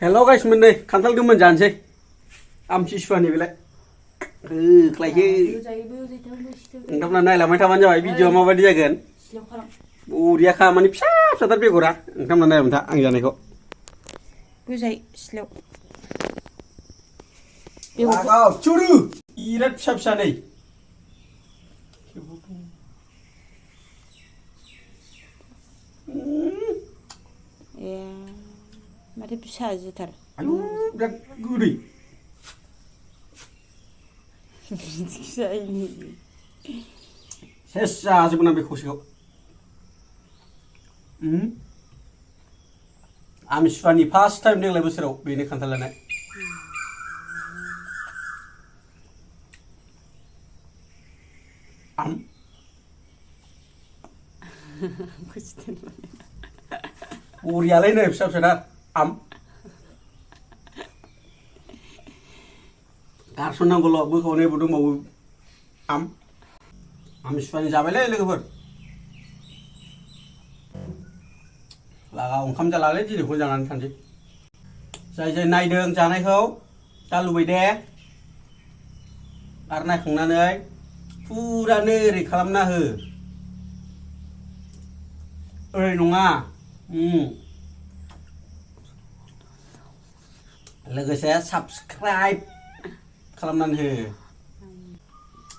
Hello guys, mình đây, khăn thắt mình dàn chơi. Chỉ xuân này lại. Cái gì? Năm lần này là mấy thằng anh video mà vẫn đi gần. Dia kha mani psap satar pe gora. Năm lần này mình thà anh dàn này có. Bây giờ slow. Wow, churu. Irat psap sa này. Mari bisa jetar. Aduh, udah gurih. Bisa ini. Sesa sebenarnya khusyuk kok. Amishwani first time dia lebih seru bini kantalan naik. Kucing. Uriya lain nih bisa sadar. Karena nang kalau aku kau nih bodoh mau Amishwani jabai lah lagi ber. Laga ongkam jalan lagi jadi kau jangan kanji. Saya naik đường jangan kau, ta lùi đè. Karena kena nih, pura nih kalam nah. Nunga. Logoसे subscribe खालामनानै हो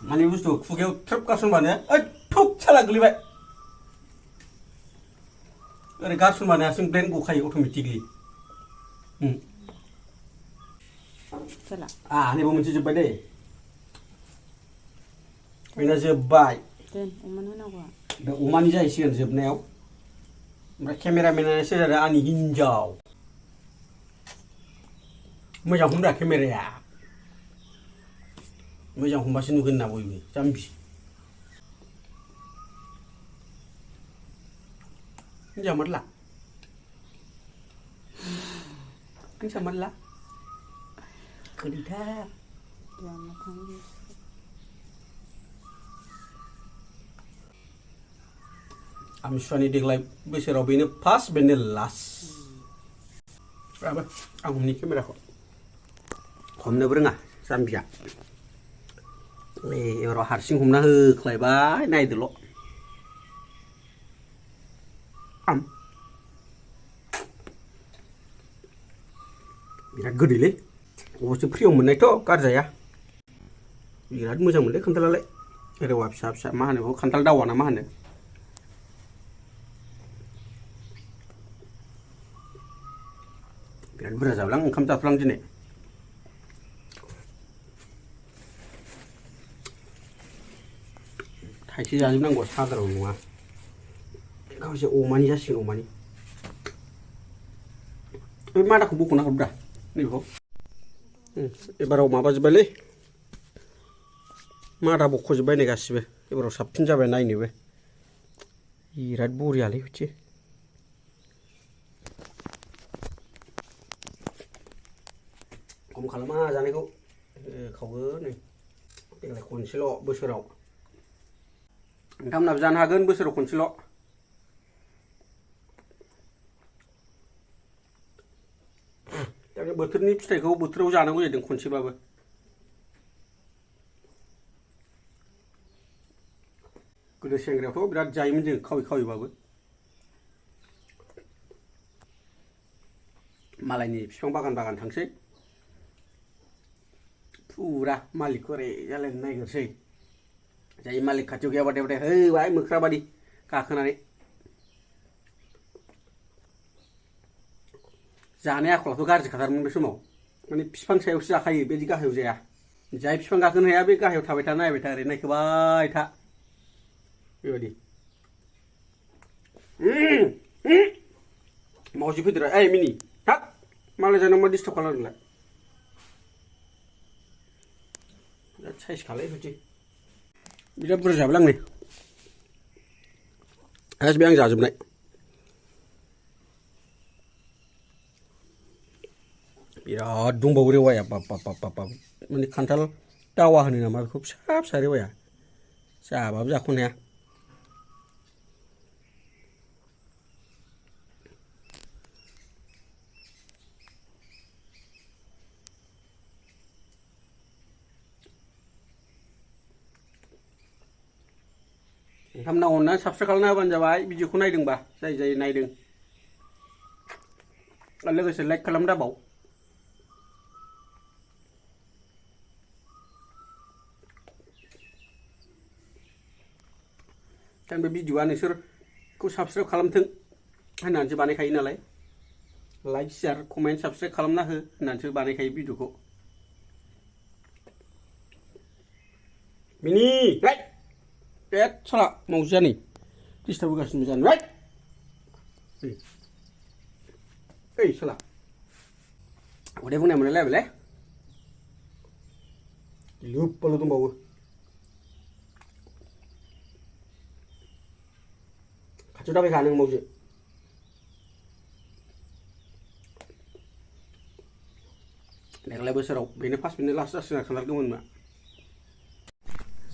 माने बुस्थु खुगायाव trip गारसनबानो थुक साला गोलैबाय ओरै गारसनबानो हारसिं ब्रेन गखायो अट'मेटिकलि नैबो मोनसे जोब्बाय दे बेना जोब्बाय दोन अमानो होनांगौ बे अमानि जाहैसिगोन जोबनायाव ओमफ्राय केमेरामेनानो सोर जादों आंनि हिनजाव मोजां हमदा केमेराया मोजां हमबासो नुगोन ना बयबो जाम्बि हिनजाव मारला हिनजाव मारला गोदैथार आमथिसुवानि देग्लाय बोसोराव बेनो फार्स्ट बेनो लास्ट आं हमनि केमेराखौ हमनोबो रोङा जाम्बिया एबाराव हारसिं हमना होख्लायबाय नायदोल' बिराद गोदैलै अबसे फ्रियाव मोननायथ' गारजाया बिराद मोजां मोनलै खान्थालालाय रेवा फिसा फिसा मा होनो बेखौ खान्थाल दावा ना मा होनो बिराद बुरजा जाबाय आं ओंखाम जाफ्लां दिनै थाइसे जाजोबनांगौ साधारन नङा गावसे अमानि जासिगोन अमानि बे मादाखौ बख'ना हरब्रा नैबेखौ एबाराव माबाजोब्बायलै मादा बख'जोब्बाय नै गासिबो एबाराव साबसिन जाबाय नायनोबो बिराद बरियालै बिदि खम खालामा जानायखौ खावो नै देग्लाय खनसेल' बोसोराव नोंथांमोनाबो जानो हागोन बोसोराव खनसेल' बोथोरनि फिथाइखौ बोथोराव जानांगौ जादों खनसेबाबो गोदो सेंग्रायावथ' बिराद जायोमोन जों खावै खावैबाबो मालायनि बिफां बागान बागान थांसै फुरा मालिकखौ ओरै जालायनो नायग्रोसै जाय मालिक खाथियाव गैयाबाथाय होबाय मोख्रा बादि गाखोनानै जानाय आखलाथ' गाज्रि खाथारमोन बे समाव माने बिफां सायावसो जाखायो बेदि गाहायाव जाया जाय बिफां गाखोनो हाया बे गाहायाव थाबाय था नायबाय था ओरै नायखोबाय था बेबायदि मावजि फैदोरा ओइ मिनि हाब मालाय जानाव मा डिस्टार्ब खालामदोंलाय बिराद साइज खालाय बिदि बिराद बुरजा जाबाय आं नै गासिबो आं जाजोबनाय बिराद दंबावो रेवाया बाब माने खान्थाल दावा होनो नामा बेखौ फिसा फिसा रेवाया जाबाबो जाख'नो हाया नोंथांमोना अननानै साबस्क्राइब खालामना होबानो जाबाय भिडिअखौ नायदोंबा जाय नायदों आरो लोगोसे लाइक खालाम दाबाव kan बे भिडिअआ नोंसोरखौ साबस्क्राइब खालामथों होननानैसो बानायखायो नालाय लाइक शेयार कमेन्ट साबस्क्राइब खालामना हो होननानैसो बानायखायो भिडिअखौ मिनि राइट एट साला मावजिया नै डिस्टार्ब होगासिनो जानो राइट ओइ साला उदै बुंनाय मोनलाय लायबायलै लुबबाल' दंबावो खाथियाव दाबायखा नों मावजि देग्लाय बोसोराव बेनो फार्स्ट बेनो लास्ट जासिगोन खान्थाल गोमोनआ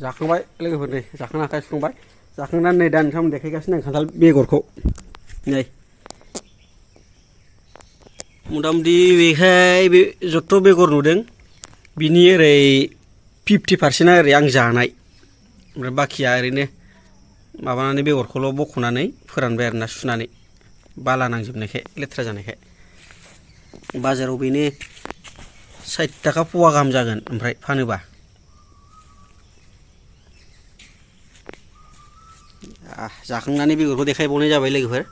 जाखांबाय लोगोफोर नै जाखांना आखाइ सुखांबाय जाखांनानै नै दा नोंथांमोन देखायगासिनो आं खान्थाल बेगरखौ नै मथा-मथि बेखाय बे जत्थ' बेगर नुदों बिनि ओरै 50%आ ओरै आं जानाय ओमफ्राय बाखिया ओरैनो माबानानै बेगरखौल' बख'नानै फोरानबाय आरोना सुनानै बाला नांजोबनायखाय लेथ्रा जानायखाय बाजाराव बेनो 60 थाखा पवा गाहाम जागोन ओमफ्राय फानोबा जाखांनानै बेगरखौ देखायबावनाय जाबाय लोगोफोर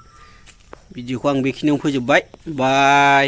भिडिअखौ आं बेखिनियावनो फोजोबबाय बाय